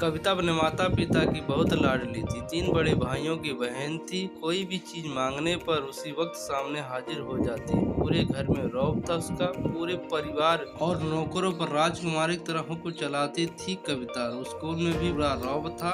कविता अपने माता पिता की बहुत लाडली थी। 3 बड़े भाइयों की बहन थी। कोई भी चीज मांगने पर उसी वक्त सामने हाजिर हो जाती। पूरे घर में रौब था उसका। पूरे परिवार और नौकरों पर राजकुमारी की तरह को चलाती थी कविता। स्कूल में भी बड़ा रौब था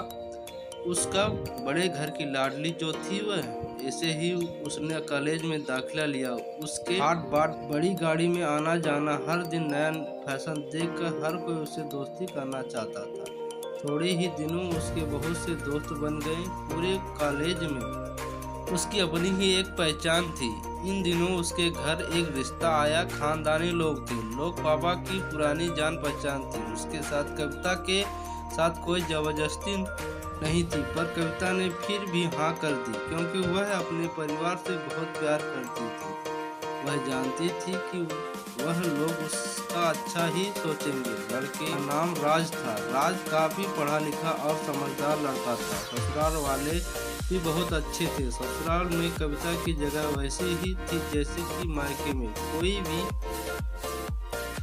उसका। बड़े घर की लाडली जो थी वह ऐसे ही उसने कॉलेज में दाखिला लिया। उसके हाट बाट बड़ी गाड़ी में आना जाना, हर दिन नया फैशन देखकर हर कोई उससे दोस्ती करना चाहता था। थोड़े ही दिनों में उसके बहुत से दोस्त बन गए। पूरे कॉलेज में उसकी अपनी ही एक पहचान थी। इन दिनों उसके घर एक रिश्ता आया। खानदानी लोग थे। लोग पापा की पुरानी जान पहचान थी। उसके साथ कविता के साथ कोई जबरदस्ती नहीं थी, पर कविता ने फिर भी हाँ कर दी, क्योंकि वह अपने परिवार से बहुत प्यार करती थी। वह जानती थी कि वह लोग उसका अच्छा ही सोचेंगे। लड़के का नाम राज था। राज काफी पढ़ा लिखा और समझदार लड़का था। ससुराल वाले भी बहुत अच्छे थे। ससुराल में कविता की जगह वैसी ही थी जैसे कि मायके में। कोई भी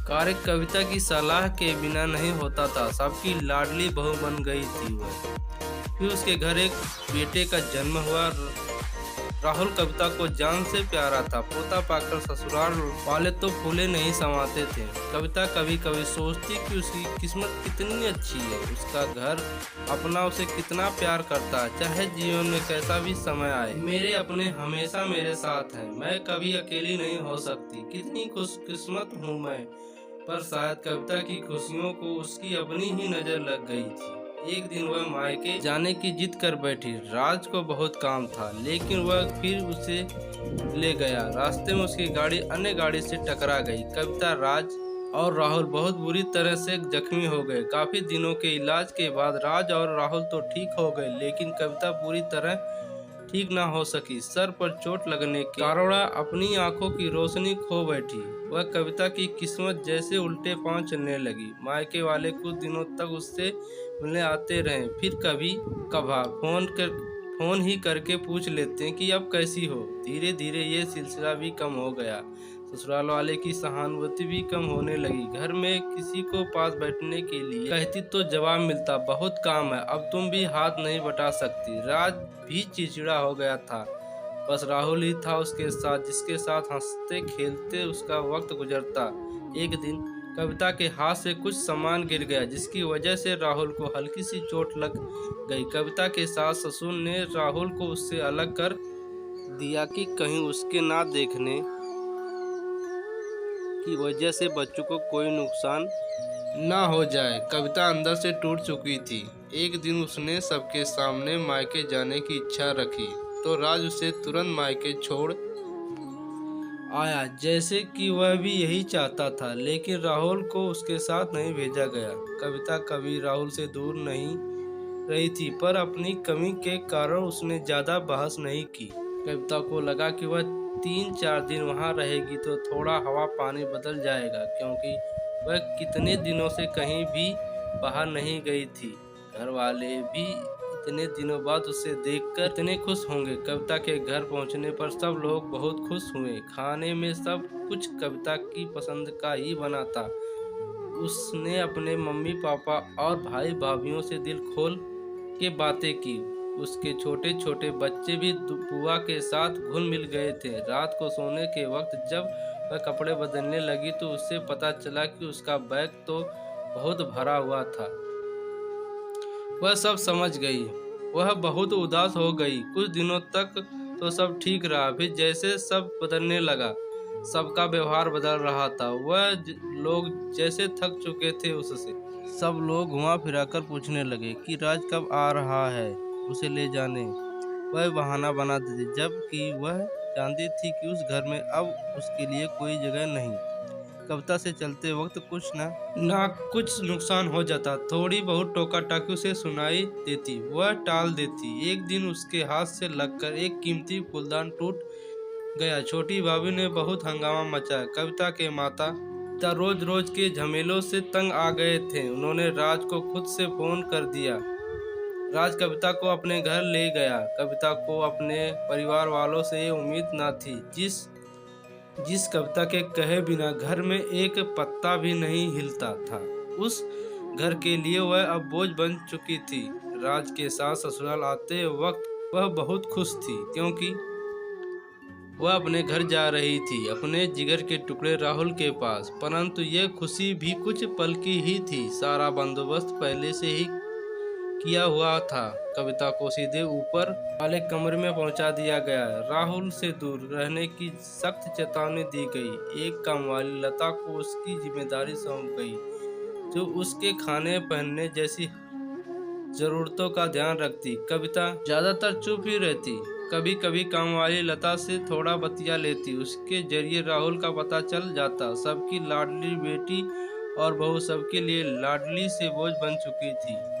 कार्य कविता की सलाह के बिना नहीं होता था। सबकी लाडली बहू बन गई थी वह। फिर उसके घर एक बेटे का जन्म हुआ। राहुल कविता को जान से प्यारा था। पोता पाकर ससुराल वाले तो फूले नहीं समाते थे। कविता कभी कभी सोचती कि उसकी किस्मत कितनी अच्छी है। उसका घर अपना उसे कितना प्यार करता है। चाहे जीवन में कैसा भी समय आए, मेरे अपने हमेशा मेरे साथ हैं। मैं कभी अकेली नहीं हो सकती। कितनी खुशकिस्मत हूँ मैं। पर शायद कविता की खुशियों को उसकी अपनी ही नजर लग गई थी। एक दिन वह मायके जाने की जिद कर बैठी। राज को बहुत काम था, लेकिन वह फिर उसे ले गया। रास्ते में उसकी गाड़ी अन्य गाड़ी से टकरा गई। कविता, राज और राहुल बहुत बुरी तरह से जख्मी हो गए। काफी दिनों के इलाज के बाद राज और राहुल तो ठीक हो गए, लेकिन कविता पूरी तरह ठीक ना हो सकी। सर पर चोट लगने के कारण अपनी आंखों की रोशनी खो बैठी। वह कविता की किस्मत जैसे उल्टे पांव चलने लगी। मायके वाले कुछ दिनों तक उससे मिलने आते रहे। फिर कभी कभार फोन ही करके पूछ लेते कि अब कैसी हो। धीरे धीरे ये सिलसिला भी कम हो गया। ससुराल वाले की सहानुभूति भी कम होने लगी। घर में किसी को पास बैठने के लिए कहती तो जवाब मिलता, बहुत काम है, अब तुम भी हाथ नहीं बटा सकती। राज भी चिड़चिड़ा हो गया था। बस राहुल ही था उसके साथ, जिसके साथ हंसते खेलते उसका वक्त गुजरता। एक दिन कविता के हाथ से कुछ सामान गिर गया, जिसकी वजह से राहुल को हल्की सी चोट लग गई। कविता के सास ससुर ने राहुल को उससे अलग कर दिया कि कहीं उसके ना देखने की वजह से बच्चों को कोई नुकसान ना हो जाए। कविता अंदर से टूट चुकी थी। एक दिन उसने सबके सामने मायके जाने की इच्छा रखी, तो राज उसे तुरंत मायके छोड़ आया, जैसे कि वह भी यही चाहता था। लेकिन राहुल को उसके साथ नहीं भेजा गया। कविता कभी राहुल से दूर नहीं रही थी, पर अपनी कमी के कारण उसने ज्यादा बहस नहीं की। कविता को लगा कि वह 3-4 दिन वहां रहेगी तो थोड़ा हवा पानी बदल जाएगा, क्योंकि वह कितने दिनों से कहीं भी बाहर नहीं गई थी। घर वाले भी इतने दिनों बाद उसे देखकर इतने खुश होंगे। कविता के घर पहुंचने पर सब लोग बहुत खुश हुए। खाने में सब कुछ कविता की पसंद का ही बना था। उसने अपने मम्मी पापा और भाई भाभीियों से दिल खोल के बातें की। उसके छोटे छोटे बच्चे भी बुआ के साथ घुल मिल गए थे। रात को सोने के वक्त जब वह कपड़े बदलने लगी तो उससे पता चला कि उसका बैग तो बहुत भरा हुआ था। वह सब समझ गई। वह बहुत उदास हो गई। कुछ दिनों तक तो सब ठीक रहा, फिर जैसे सब बदलने लगा। सबका व्यवहार बदल रहा था। लोग जैसे थक चुके थे उससे। सब लोग घुमा फिराकर पूछने लगे कि राज कब आ रहा है उसे ले जाने। वह बहाना बना देती, जबकि वह जानती थी कि उस घर में अब उसके लिए कोई जगह नहीं। कविता से चलते वक्त कुछ ना कुछ नुकसान हो जाता। थोड़ी बहुत टोका टाकी उसे सुनाई देती, वह टाल देती। एक दिन उसके हाथ से लगकर एक कीमती फूलदान टूट गया। छोटी भाभी ने बहुत हंगामा मचाया। कविता के माता पिता रोज रोज के झमेलों से तंग आ गए थे। उन्होंने राज को खुद से फोन कर दिया। राज कविता को अपने घर ले गया। कविता को अपने परिवार वालों से ये उम्मीद न थी। जिस कविता के कहे बिना घर में एक पत्ता भी नहीं हिलता था, उस घर के लिए वह अब बोझ बन चुकी थी। राज के साथ ससुराल आते वक्त वह बहुत खुश थी, क्योंकि वह अपने घर जा रही थी, अपने जिगर के टुकड़े राहुल के पास। परंतु यह खुशी भी कुछ पल की ही थी। सारा बंदोबस्त पहले से ही किया हुआ था। कविता को सीधे ऊपर वाले कमरे में पहुंचा दिया गया। राहुल से दूर रहने की सख्त चेतावनी दी गई। एक कामवाली लता को उसकी जिम्मेदारी सौंप गई, जो उसके खाने पहनने जैसी जरूरतों का ध्यान रखती। कविता ज्यादातर चुप ही रहती, कभी कभी कामवाली लता से थोड़ा बतिया लेती। उसके जरिए राहुल का पता चल जाता। सबकी लाडली बेटी और बहू सबके लिए लाडली से बोझ बन चुकी थी।